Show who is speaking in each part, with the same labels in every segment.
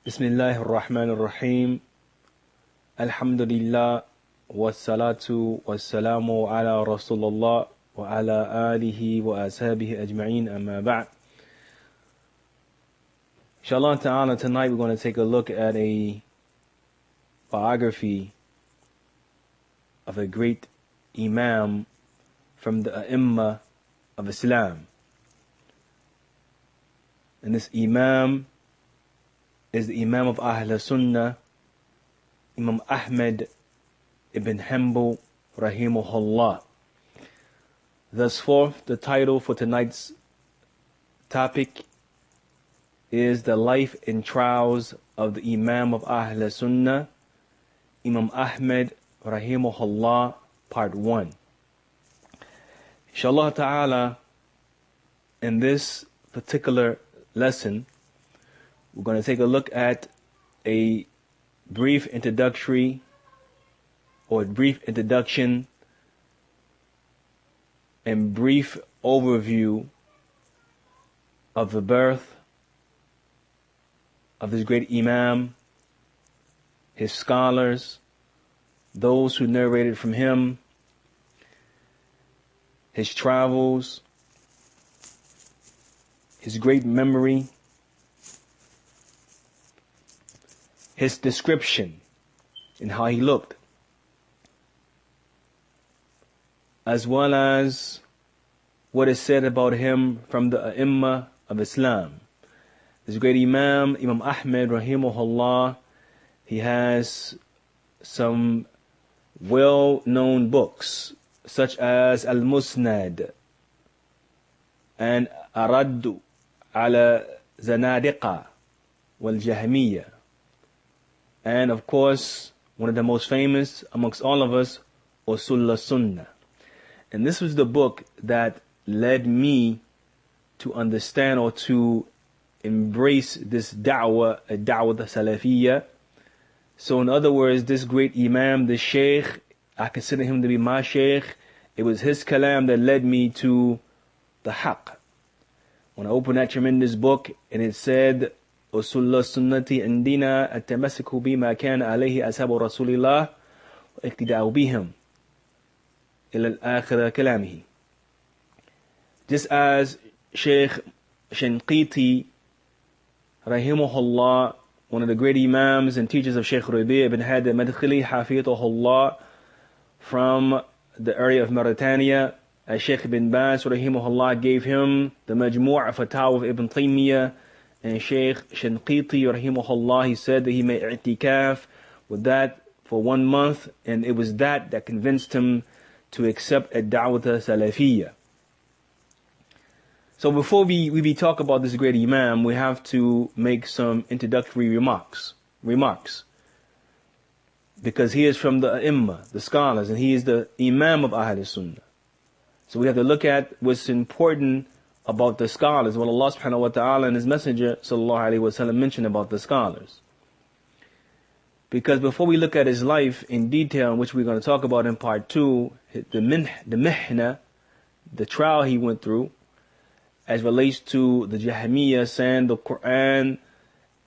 Speaker 1: Bismillahir Rahmanir Rahim. Alhamdulillah. Wassalatu wassalamu ala Rasulullah wa ala alihi wa ashabihi ajma'in amma ba'd. Inshallah ta'ala, tonight we're going to take a look at a biography of a great Imam from the A'immah of Islam. And this Imam is the Imam of Ahlus, Sunnah, Imaam Ahmad ibn Hanbal rahimahullah. Thus forth, the title for tonight's topic is the life and trials of the Imam of Ahlus Sunnah, Imaam Ahmad rahimahullah, part 1. Inshallah ta'ala, in this particular lesson, we're going to take a look at a brief introduction and brief overview of the birth of this great Imam, his scholars, those who narrated from him, his travels, his great memory, his description and how he looked, as well as what is said about him from the A'immah of Islam. This great Imam, Imaam Ahmad rahimahullah, he has some well-known books such as Al-Musnad and Araddu ala Zanadiqa wal-Jahmiyyah. And of course, one of the most famous amongst all of us, Usul Sunnah. And this was the book that led me to understand or to embrace this da'wah, a da'wah salafiyya. So in other words, this great Imam, the Shaykh, I consider him to be my Shaykh. It was his kalam that led me to the haqq. When I opened that tremendous book and it said, أصول السنة عندنا التمسك بما كان عليه أصحاب رسول الله واقتداء بهم إلى الآخر كلامه. Just as Sheikh Shanqiti rahimahullah, one of the great Imams and teachers of Sheikh Riviera ibn Hadi Madkhili hafidhahullah from the area of Mauritania, as Sheikh ibn Baz rahimahullah gave him the Majmu' Fatawa of Ibn Taymiyyah, and Shaykh Shanqiti rahimahullah, he said that he made i'tikaf with that for 1 month, and it was that convinced him to accept a da'wah salafiyya. So before we talk about this great Imam, we have to make some introductory remarks. Because he is from the A'immah, the scholars, and he is the Imam of Ahlus Sunnah. So we have to look at what's important about the scholars, what Allah subhanahu wa ta'ala and His Messenger sallallahu alayhi wa sallam mentioned about the scholars. Because before we look at his life in detail, which we're going to talk about in part 2, the mihna, the trial he went through, as relates to the Jahmiyyah saying the Qur'an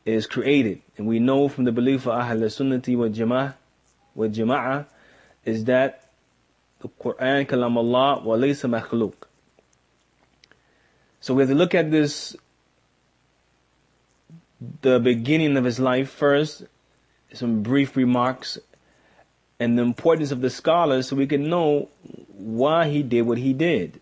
Speaker 1: is created. And we know from the belief of Ahlus Sunnati wal Jama'ah is that the Qur'an kalam Allah wa laysa makhluq. So we have to look at this, the beginning of his life first, some brief remarks, and the importance of the scholars so we can know why he did what he did.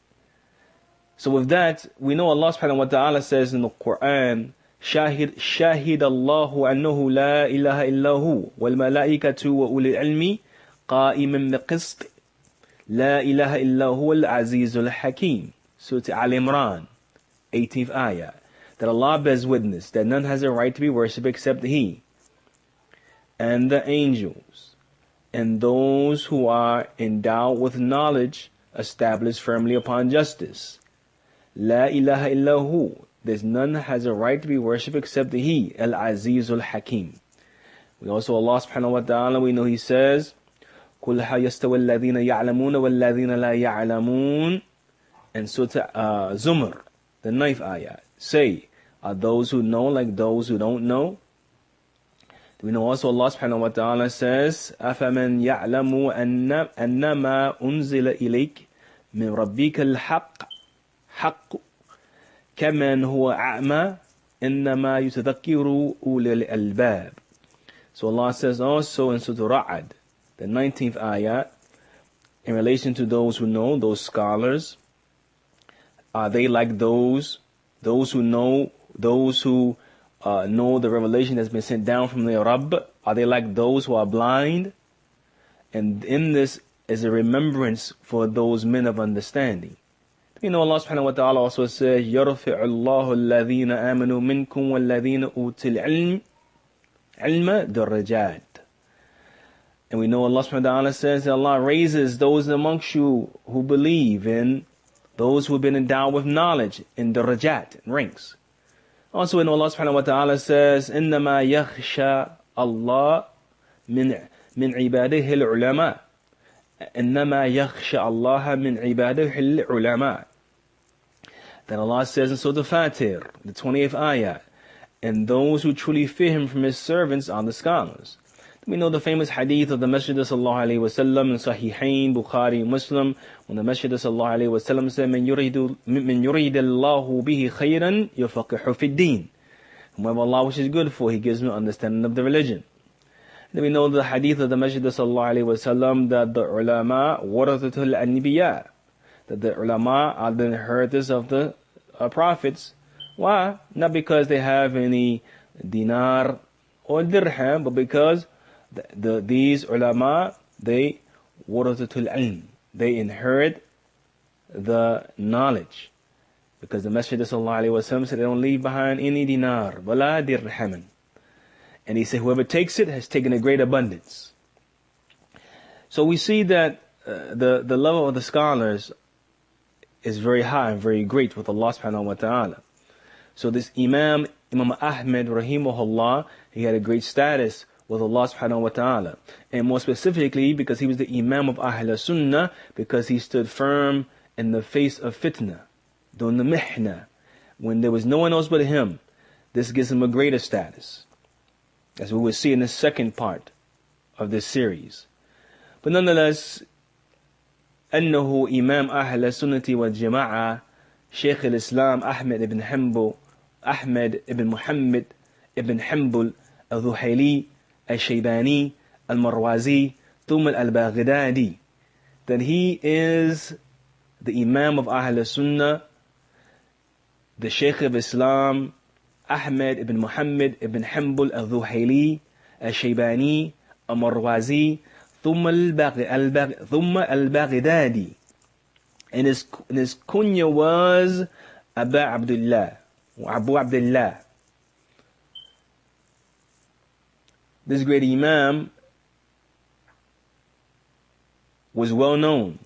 Speaker 1: So with that, we know Allah subhanahu wa ta'ala says in the Qur'an, Shahid Allahu annahu la ilaha illahu wal malaikatu wa ulil ilmi qa'iman biqist la ilaha illahu al azizul hakim. Surah Al-Imran, 18th ayah, that Allah bears witness that none has a right to be worshipped except He, and the angels, and those who are endowed with knowledge established firmly upon justice. La ilaha illahu, there's none has a right to be worshipped except He, Al-Azizul Hakim. We also, Allah subhanahu wa ta'ala, we know He says, قُلْ هَا يَسْتَوَى الَّذِينَ يَعْلَمُونَ وَالَّذِينَ لَا يَعْلَمُونَ. And Surah Zumar, the 9th ayah, say, are those who know like those who don't know? We know also Allah subhanahu wa ta'ala says, أَفَمَنْ يَعْلَمُ أَنَّمَا أُنزِلَ إِلَيْكَ مِنْ رَبِّكَ الْحَقِّ حَقُّ كَمَنْ هُوَ أَعْمَى إِنَّمَا يُتَذَكِّرُ أُولِي الْأَلْبَابِ. So Allah says also in Surah Ra'd, the 19th ayat, in relation to those who know, those scholars, are they like those who know, know the revelation that's been sent down from their Rabb? Are they like those who are blind? And in this is a remembrance for those men of understanding. You know, Allah subhanahu wa ta'ala also says, يَرْفِعُ اللَّهُ الَّذِينَ آمَنُوا مِنْكُمْ وَالَّذِينَ أُوتُوا الْعِلْمَ دَرَجَاتٍ. And we know Allah subhanahu wa ta'ala says that Allah raises those amongst you who believe, and those who have been endowed with knowledge in darajat, in ranks. Also we know Allah subhanahu wa ta'ala says, إِنَّمَا يَخْشَى اللَّهِ مِنْ عِبَادِهِ الْعُلَمَاءِ. إِنَّمَا يَخْشَى اللَّهَ مِنْ عِبَادِهِ الْعُلَمَاءِ. Then Allah says in Surah Fatir, the 28th ayah, and those who truly fear Him from His servants are the scholars. We know the famous hadith of the Masjid sallallahu alayhi wa sallam in Sahihain, Bukhaari, Muslim, when the Masjid sallallahu alayhi wa sallam said, مَنْ يُرِيدَ اللَّهُ بِهِ خَيْرًا يُفَقِّهُ فِي الدِّينِ. Whomever Allah wishes good for, He gives him understanding of the religion. Then we know the hadith of the Masjid sallallahu alayhi wa sallam that the ulama warathatul anbiya, that the ulama are the inheritors of the prophets. Why? Not because they have any dinar or dirham, but because these ulama, they warathatul ilm, they inherit the knowledge. Because the Masjid sallallahu alayhi wa sallam said they don't leave behind any dinar, wala dirhaman. And he said whoever takes it has taken a great abundance. So we see that the level of the scholars is very high and very great with Allah subhanahu wa ta'ala. So this Imam Ahmad rahimahullah, he had a great status with Allah subhanahu wa ta'ala. And more specifically, because he was the Imam of Ahlus Sunnah, because he stood firm in the face of fitna, during the mihna, when there was no one else but him. This gives him a greater status, as we will see in the second part of this series. But nonetheless, أنه إمام أهل السنة والجماعة شيخ الإسلام أحمد ibn Muhammad ibn Hanbal al-Dhuhayli al-Shaybani al-Marwazi ثم al-Baghdadi, that he is the Imam of Ahl Sunnah, the Shaykh of Islam, Ahmad ibn Muhammad ibn Hanbal al-Dhuhayli al-Shaybani al-Marwazi ثم al-Baghdadi. And his kunya was Abu Abdullah. This great Imam was well known.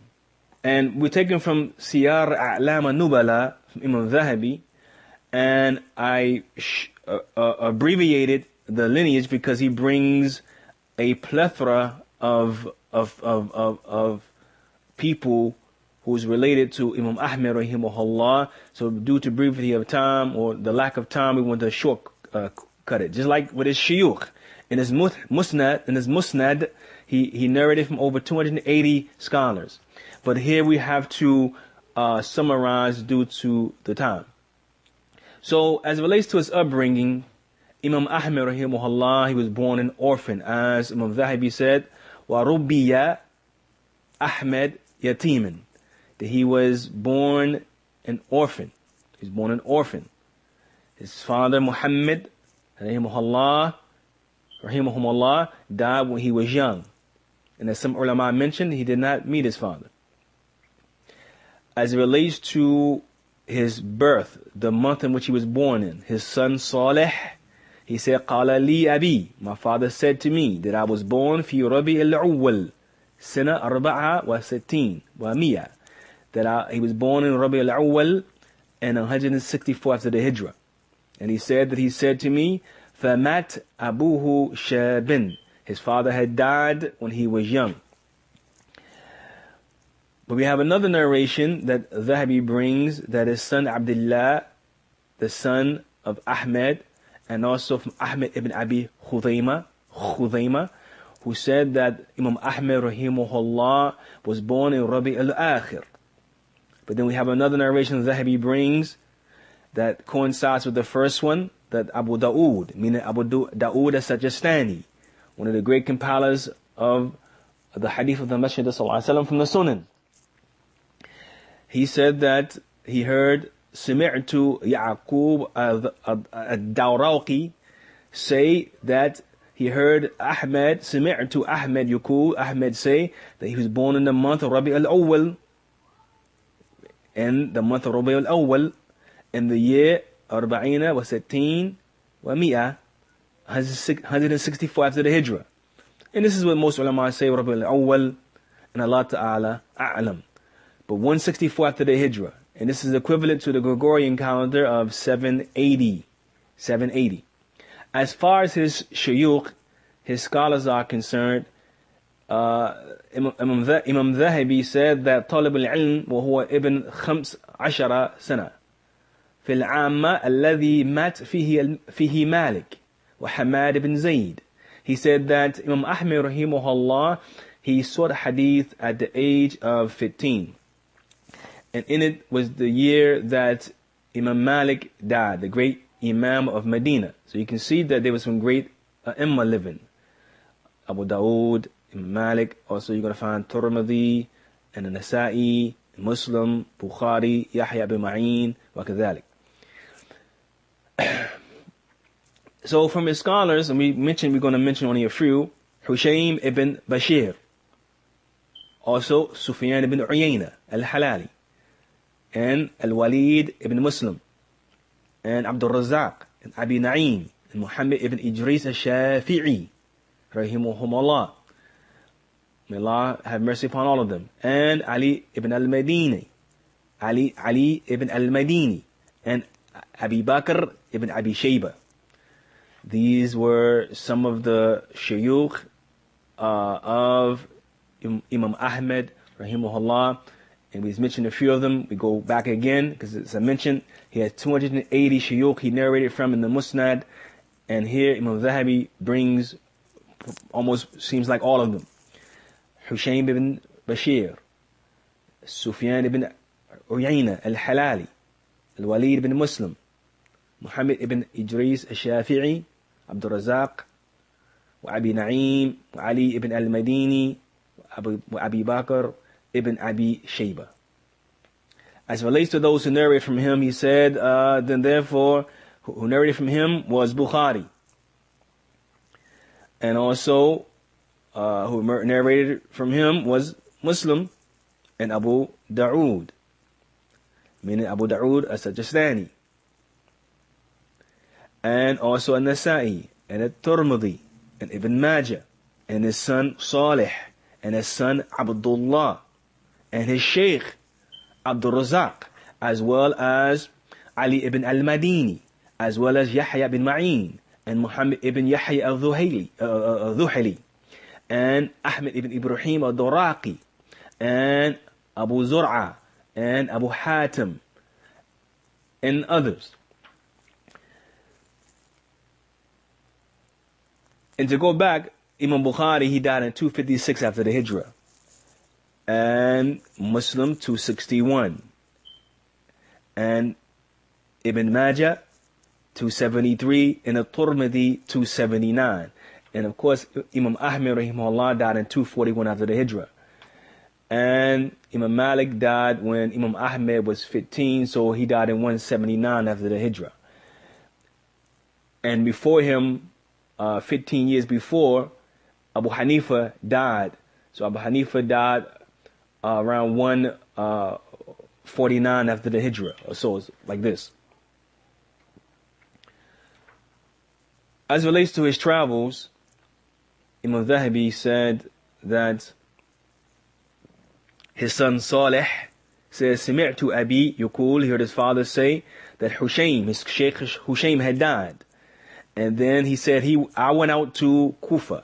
Speaker 1: And we're taken from Siyar A'lam al-Nubala, from Imam Zahabi, and I abbreviated the lineage because he brings a plethora of people who's related to Imam Ahmad rahimahullah. So due to brevity of time or the lack of time, we want to shortcut it. Just like with his shuyukh. In his musnad, he narrated from over 280 scholars. But here we have to summarize due to the time. So as it relates to his upbringing, Imam Ahmad rahimahullah, he was born an orphan, as Imam Zahabi said, وَرُبِّيَ Ahmad yatiman, that he was born an orphan. He was born an orphan. His father Muhammad rahimahullah died when he was young. And as some ulama mentioned, he did not meet his father. As it relates to his birth, the month in which he was born in, his son Salih, he said, قَالَ لِي أَبِي, my father said to me that I was born في ربيع الأول سنة 64 ومئة, that he was born in Rabi al-Awwal and 164 after the Hijrah. And he said to me, فَمَاتْ أَبُوهُ شَابٍ, his father had died when he was young. But we have another narration that Zahabi brings, that his son Abdullah, the son of Ahmad, and also from Ahmad ibn Abi Khudayma, Khuzaymah, who said that Imam Ahmad rahimahullah was born in Rabi al-Akhir. But then we have another narration Zahabi brings that coincides with the first one, that Abu Dawood, meaning Abu Dawood as-Sajistani, one of the great compilers of the hadith of the Masjid from the Sunnah. He said that he heard سمعت يعقوب الدوراقي say that he heard Ahmad, سمعت Ahmad يقول, Ahmad say that he was born in the month of Rabi al-Awwal, in the month of Rabi al-Awwal, in the year 40 و60 و100, 164 after the Hijrah. And this is what most ulama say, Rabi al-Awwal, and Allah Ta'ala a'lam. But 164 after the Hijrah. And this is equivalent to the Gregorian calendar of 780. 780. As far as his shuyukh, his scholars are concerned, Imam Zahabi said that طالب العلم وهو ابن 15 سنة في العامة الذي مات فيه مالك وحماد بن زيد. He said that Imam Ahmad rahimahullah, he sought hadith at the age of 15. And in it was the year that Imam Malik died, the great Imam of Medina. So you can see that there was some great Imam living. Abu Dawood, Imam Malik, also you're going to find Tirmidhi, and Nasa'i, Muslim, Bukhaari, Yahya bin Ma'in, wa kadhalik. So from his scholars, and we're going to mention only a few, Hushaym ibn Bashir, also Sufyan ibn Uyayna al-Halali, and Al-Walid ibn Muslim, and Abdul Razak, and Abi Na'im, and Muhammad ibn Idris al-Shafi'i, rahimahumullah. May Allah have mercy upon all of them. And Ali ibn al-Madini, Ali ibn al-Madini, and Abi Bakr ibn Abi Shayba. These were some of the shuyukh of Imam Ahmad, rahimahullah. And we've mentioned a few of them. We go back again, because as I mentioned, he has 280 shuyukh he narrated from in the Musnad. And here Imam Zahabi brings almost seems like all of them. Hushaym ibn Bashir, Sufyan ibn Uyayna al-Halali, Al-Walid ibn Muslim, Muhammad ibn Idris al-Shafi'i, Abdul Razak, Abi Na'im, Ali ibn al-Madini, Abi Bakr ibn Abi Shayba. As relates to those who narrate from him, he said, then therefore, who narrated from him was Bukhaari. And also, who narrated from him was Muslim and Abu Dawood, meaning Abu Dawood as-Sajistani. And also An-Nasa'i, and At-Tirmidhi, and Ibn Majah, and his son Salih, and his son Abdullah, and his Shaykh Abdul Razak, as well as Ali ibn al-Madini, as well as Yahya bin Ma'in, and Muhammad ibn Yahya al-Dhuhili, and Ahmad ibn Ibrahim al-Duraqi, and Abu Zur'a, and Abu Hatim, and others. And to go back, Imam Bukhaari, he died in 256 after the Hijrah, and Muslim 261, and Ibn Majah 273, and At-Tirmidhi 279. And of course, Imam Ahmad rahimahullah died in 241 after the Hijrah. And Imam Malik died when Imam Ahmad was 15, so he died in 179 after the Hijrah. And before him, 15 years before, Abu Hanifa died. So Abu Hanifa died around 149 after the Hijrah, or so, it's like this. As it relates to his travels, Imam Zahabi said that his son Salih says, سمعت أبي يقول, he heard his father say that Hushaym, his Sheikh Hushaym had died. And then he said, I went out to Kufa.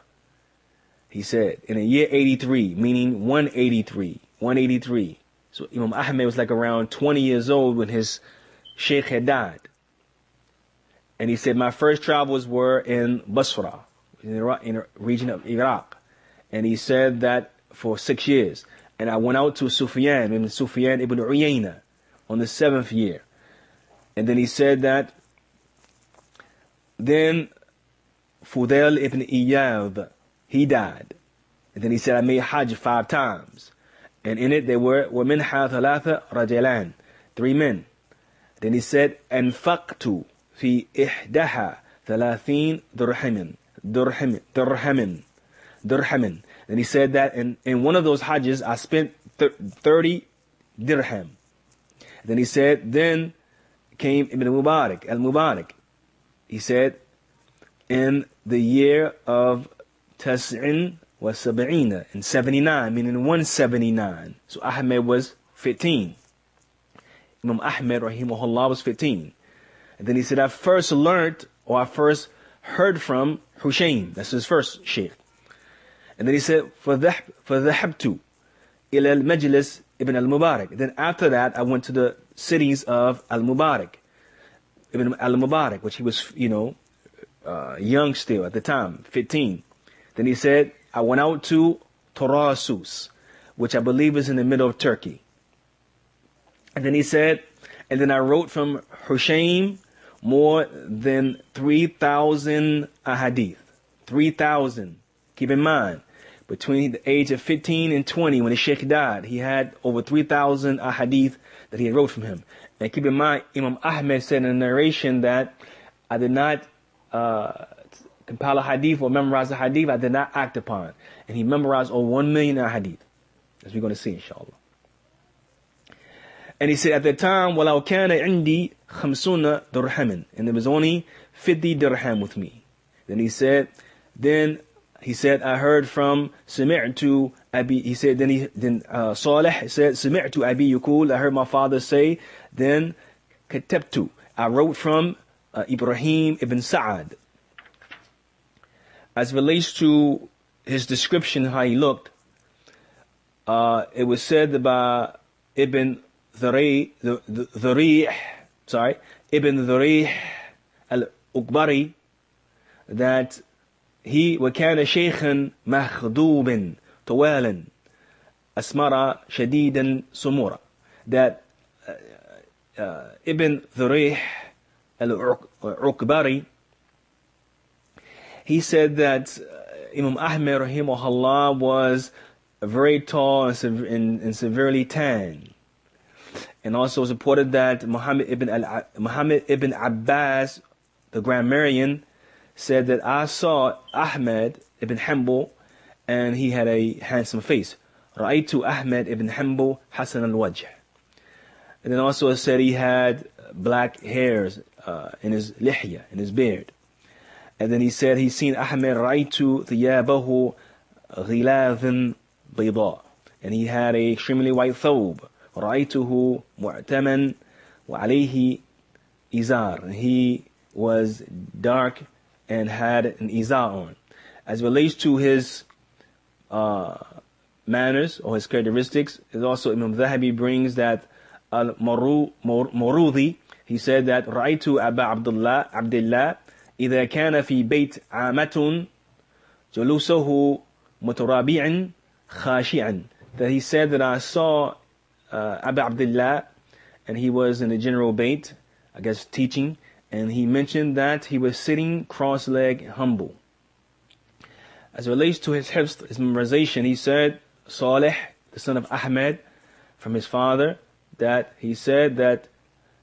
Speaker 1: He said, in the year 83, meaning 183. So Imam Ahmad was like around 20 years old when his Sheikh had died. And he said, my first travels were in Basra, in the region of Iraq. And he said that for 6 years. And I went out to Sufyan ibn Uyayna on the 7th year. And then he said that then Fudail ibn Iyad, he died. And then he said, I made Hajj 5 times. And in it there were وَمِنْهَا ثَلَاثَ رَجَلَانِ 3 men. Then he said, أَنْفَقْتُ فِي إِحْدَهَا 30 dirhamin. Then he said that in one of those Hajjs I spent 30 dirham. Then he said, then came Ibn al-Mubarak. He said, in the year of Tas'in wa Sab'ina, in 79, meaning 179. So Ahmed was 15. Imam Ahmad rahimahullah was 15. And then he said, I first heard from Hushaym. That's his first sheikh. And then he said, فَذَهَبْتُ إِلَى الْمَجْلِسِ Ibn al-Mubarak. Then after that, I went to the cities of al-Mubarak. Ibn al-Mubarak, which he was, young still at the time, 15. Then he said, I went out to Tarasus, which I believe is in the middle of Turkey. And then he said, and then I wrote from Hushaym more than 3,000 ahadith. 3,000. Keep in mind, between the age of 15 and 20, when the sheikh died, he had over 3,000 ahadith that he wrote from him. And keep in mind, Imam Ahmad said in a narration that I did not compile a hadith or memorize a hadith, I did not act upon. And he memorized over 1 million hadith, as we're going to see, inshallah. And he said, at that time, وَلَوْ كَانَ عِنْدِي 50 dirhamin. And there was only 50 dirham with me. Then he said, I heard from سمعت أبي. He said, Salih said, سمعت أبي يقول. I heard my father say. Then كتبت. I wrote from Ibrahim ibn Sa'ad. As relates to his description, how he looked, it was said by Ibn Dhurih al-Uqbari that he وكان شيخا مخضوبا طوالا أسمر شديدا سمورا. That Ibn Dhurih al-Uqbari, he said that Imam Ahmad rahimahullah was very tall and severely tanned. And also it's reported that Muhammad ibn Abbas, the grammarian, said that I saw Ahmad ibn Hanbal and he had a handsome face. رأيت Ahmad ibn Hanbal حسن الوجه. And then also it said he had black hairs in his lihya, in his beard. And then he said he's seen Ahmad رأيت ثيابه غلاظ بيضاء. And he had a extremely white thobe. رأيته معتما وعليه إزار. And he was dark and had an izar on. As relates to his manners or his characteristics, is also Imam Zahabi brings that al-Marudhi, he said that رأيت أبا عبد الله إذا كان في بيت عامة جلوسه مترابعا خاشعا. That he said that I saw Abu Abdullah, and he was in the general bait, I guess teaching, and he mentioned that he was sitting cross-legged, humble. As it relates to his hifz, his memorization, he said, Salih, the son of Ahmad, from his father, that he said that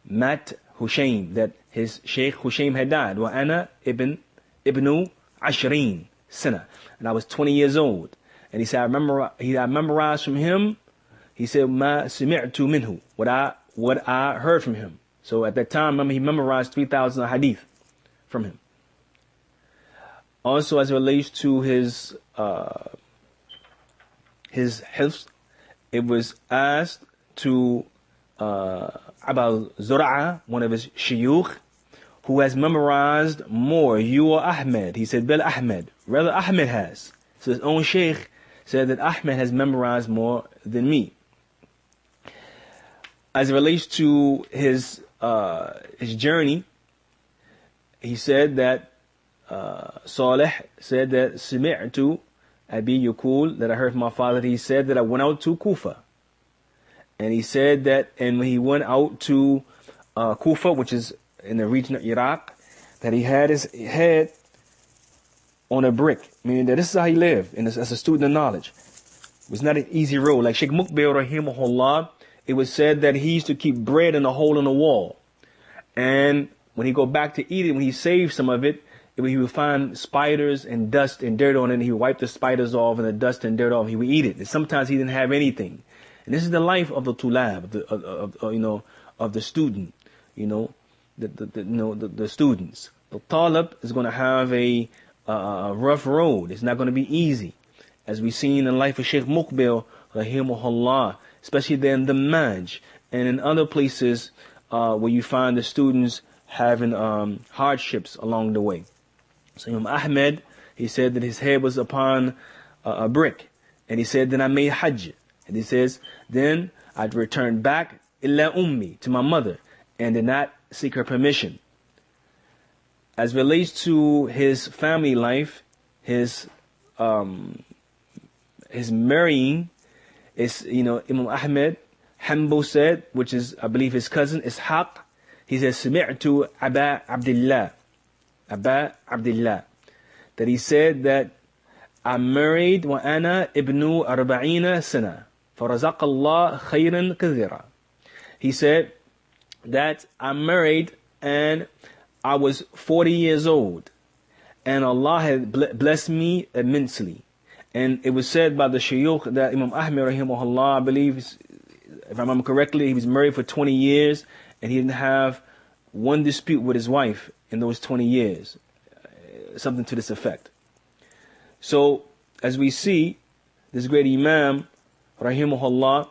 Speaker 1: Mat Hushaym, that his Sheikh Hushaym had died. Wa ana ibnu Ashreen sana, and I was 20 years old. And he said, I memorized from him. He said, Ma sami'tu minhu, what I heard from him. So at that time, remember, he memorized 3,000 hadith from him. Also, as it relates to his hifz, it was asked to Abu Zur'a, one of his shuyukh, who has memorized more, you or Ahmed. He said, Bel Ahmed. Rather, Ahmed has. So his own sheikh said that Ahmed has memorized more than me. As it relates to his journey, he said that Salih said that سمعت Abi Yaqul, that I heard from my father, he said that I went out to Kufa. And he said that, and when he went out to Kufa, which is in the region of Iraq, that he had his head on a brick, meaning that this is how he lived, and as a student of knowledge. It was not an easy road. Like Sheikh Muqbil rahimahullah, it was said that he used to keep bread in a hole in the wall. And when he go back to eat it, when he saved some of it, he would find spiders and dust and dirt on it, and he would wipe the spiders off and the dust and dirt off, and he would eat it. And sometimes he didn't have anything. And this is the life of the tulab, of the student, the students. The talib is going to have a rough road. It's not going to be easy. As we see in the life of Sheikh Muqbil, rahimahullah, especially there in the Maj, and in other places where you find the students having hardships along the way. So Imaam Ahmad, he said that his head was upon a brick. And he said, then I made hajj. And he says, then I'd return back illa ummi, to my mother, and did not seek her permission. As relates to his family life, his marrying is, Imam Ahmad, Hanbal said, which is, I believe, his cousin, Ishaq, he says, سمعت Aba Abdullah, that he said that I married وأنا ابن 40 سنة فرزق الله خيرا كثيرا. He said that I married and I was 40 years old and Allah had blessed me immensely. And it was said by the shayukh that Imam Ahmad rahimahullah, I believe, if I remember correctly, he was married for 20 years and he didn't have one dispute with his wife in those 20 years. Something to this effect. So, as we see, this great Imam, rahimahullah,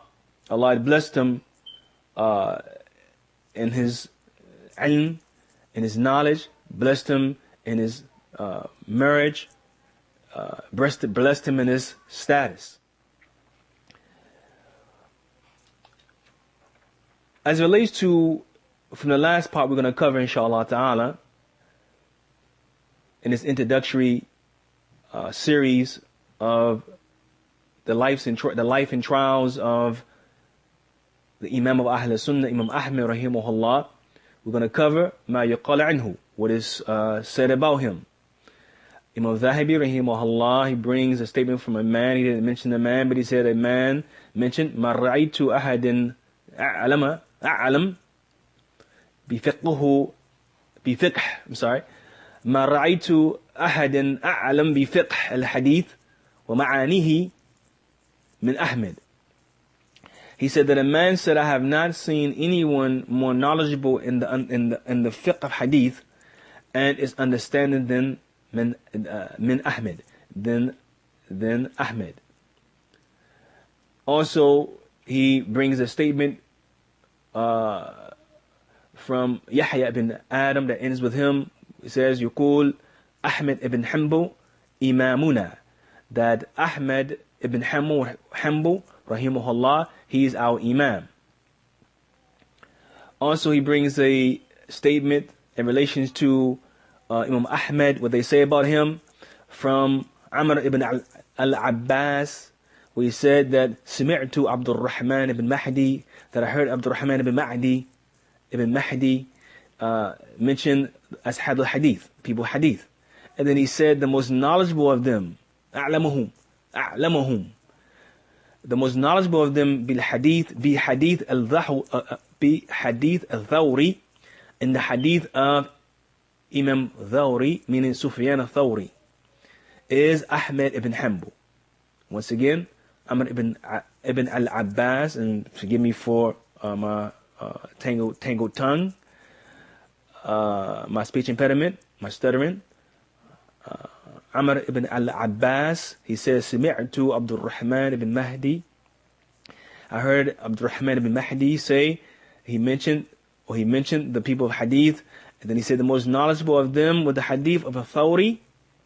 Speaker 1: Allah had blessed him in his ilm, in his knowledge, blessed him in his marriage, blessed him in his status. As it relates to, from the last part we're going to cover, inshallah ta'ala, in this introductory series of the life and trials of the Imam of Ahlus Sunnah, Imam Ahmad rahimahullah, we're going to cover ma yuqal anhu, what is said about him. Imam Zahabi rahimahullah, he brings a statement from a man. He didn't mention the man, but he said a man mentioned ma ra'aytu ahadin a'lam بفقه ما رأيت أحدا أعلم بفقه الحديث ومعانيه من أحمد. He said that a man said, I have not seen anyone more knowledgeable in the fiqh of hadith and its understanding than Ahmad, than Ahmad. Also, he brings a statement from Yahya ibn Adam that ends with him. It says, يقول Ahmad ibn Hanbal imamuna, that Ahmad ibn Hanbal rahimahullah, he is our imam. Also, he brings a statement in relation to Imam Ahmad, what they say about him, from Amr ibn al-Abbas, where he said that سمعت Abdul Rahman ibn Mahdi, that I heard Abdul Rahman ibn Mahdi mention ashab al-hadith, people hadith. And then he said the most knowledgeable of them, أعلمهم, the most knowledgeable of them بحديث الثوري, in the hadith of Imam Thawri, meaning Sufyan al-Thawri, is Ahmad ibn Hanbal. Once again, Amr ibn al-Abbas, and forgive me for my tangled tongue, my speech impediment, my stuttering. Amr ibn al-Abbas, he says, سمعت Abdul Rahman ibn Mahdi. I heard Abdul Rahman ibn Mahdi say, he mentioned the people of hadith, and then he said the most knowledgeable of them with the hadith of Thawri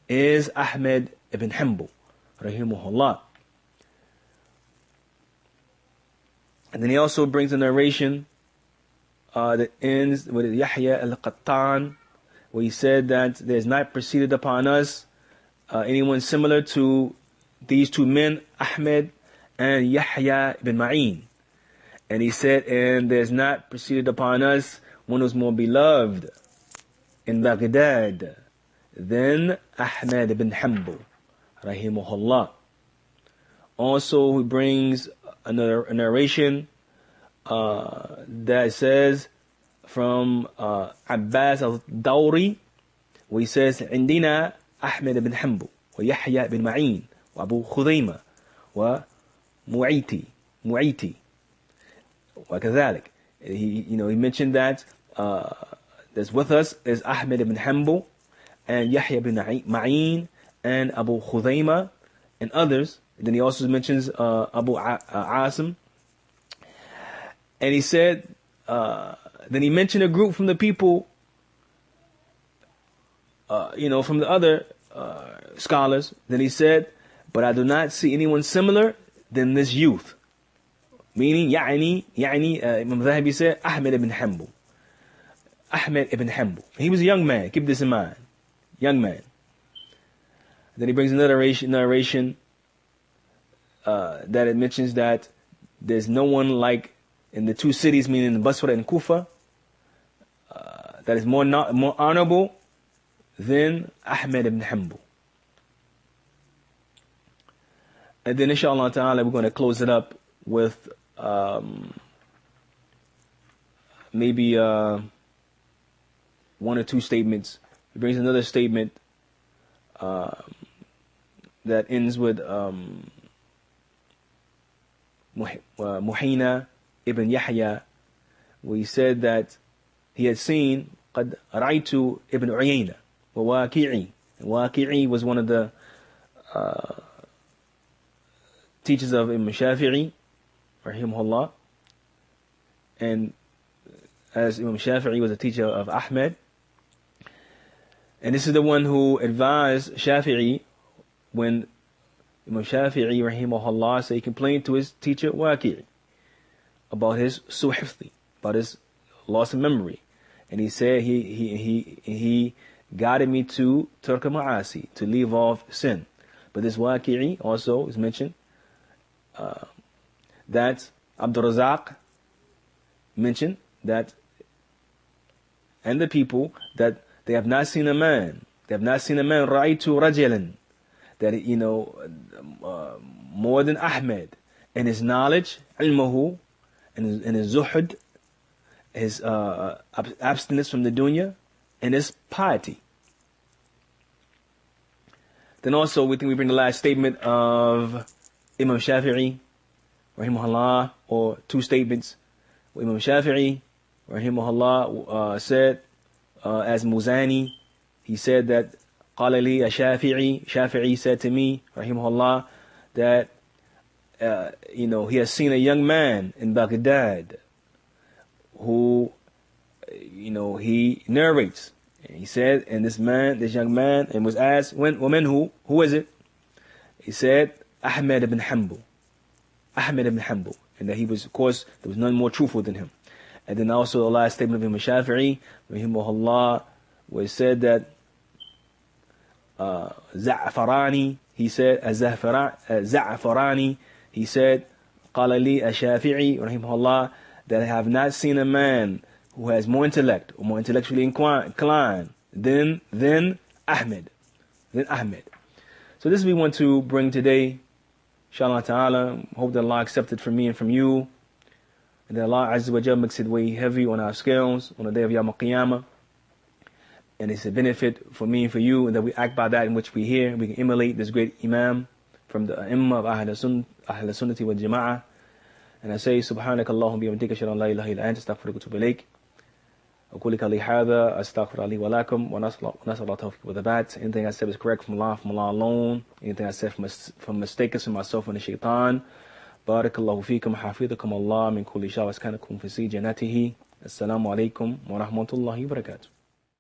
Speaker 1: is Ahmad ibn Hanbal, rahimahullah. And then he also brings a narration that ends with Yahya al-Qattan, where he said that there's not proceeded upon us anyone similar to these two men, Ahmed and Yahya ibn Ma'in. And he said, and there's not proceeded upon us one who's more beloved in Baghdad than Ahmed ibn Hanbal, rahimahullah. Also, he brings a narration that says from Abbas al-Dawri, where he says, عندنا أحمد بن حنبل ويحيى بن معين وأبو خذيمة ومعيتي وكذلك. He mentioned that that's with us is Ahmed ibn Hanbal and Yahya ibn Ma'in and Abu Khudayma and others. And then he also mentions Abu Asim. And he said, then he mentioned a group from the people, from the other scholars. Then he said, but I do not see anyone similar than this youth. Meaning, Imam Zahabi said, Ahmed ibn Hanbal. Ahmed ibn Hanbal. He was a young man. Keep this in mind. Young man. Then he brings another narration that it mentions that there's no one like in the two cities, meaning Basra and Kufa, that is more honorable than Ahmed ibn Hanbal. And then inshallah ta'ala we're going to close it up with maybe one or two statements. He brings another statement that ends with Muhina ibn Yahya, where he said that he had seen قد رأيت ابن عيينة وواكعي. Waqi'i was one of the teachers of Imam Shafi'i, rahimahullah, and as Imam Shafi'i was a teacher of Ahmed, and this is the one who advised Shafi'i when Imam Shafi'i, rahimahullah, said he complained to his teacher Waqi'i about his suhifthi, about his loss of memory, and he said he guided me to Turk Ma'asi, to leave off sin. But this Waqi'i also is mentioned that Abdul Razak mentioned that, and the people, that they have not seen a man, ra'aytu rajulan, that more than Ahmed in his knowledge, ilmuhu, and his zuhud, his abstinence from the dunya, and his piety. Then also we bring the last statement of Imam Shafi'i, rahimahullah, or two statements. Imam Shafi'i, rahimahullah, said, as Muzani, he said that قال لي Shafi'i said to me, rahimahullah, that he has seen a young man in Baghdad who he narrates. And he said, and this young man, and was asked, who is it? He said, Ahmed ibn Hanbal. And that he was, of course, there was none more truthful than him. And then also the last statement of Imam Shafi'i, rahimahullah, was said that Za'farani, he said, Za'farani, he said, قال لي الشافعي رحمه that I have not seen a man who has more intellect or more intellectually inclined than Ahmed. So this we want to bring today, inshallah ta'ala. Hope that Allah accepts it from me and from you, and that Allah Azza wa Jalla makes it weigh heavy on our scales on the day of Yawm al-Qiyamah. And it's a benefit for me and for you, and that we act by that in which we hear. We can emulate this great Imam from the Imam of Ahlus Sunnah wal Jama'ah. And I say, Subhanaka Allahumma bihamdika ashhadu an la ilaha illa anta astaghfiruka wa atubu ilayk. أقول لي هذا أستغفر لي ولكم ونسأل الله التوفيق والثبات. Anything I said is correct from Allah alone. Anything I said from mistakes from myself and the shaitan. بارك الله فيكم حفظكم الله من كل شر واسكنكم في جنته. السلام عليكم ورحمة الله وبركاته.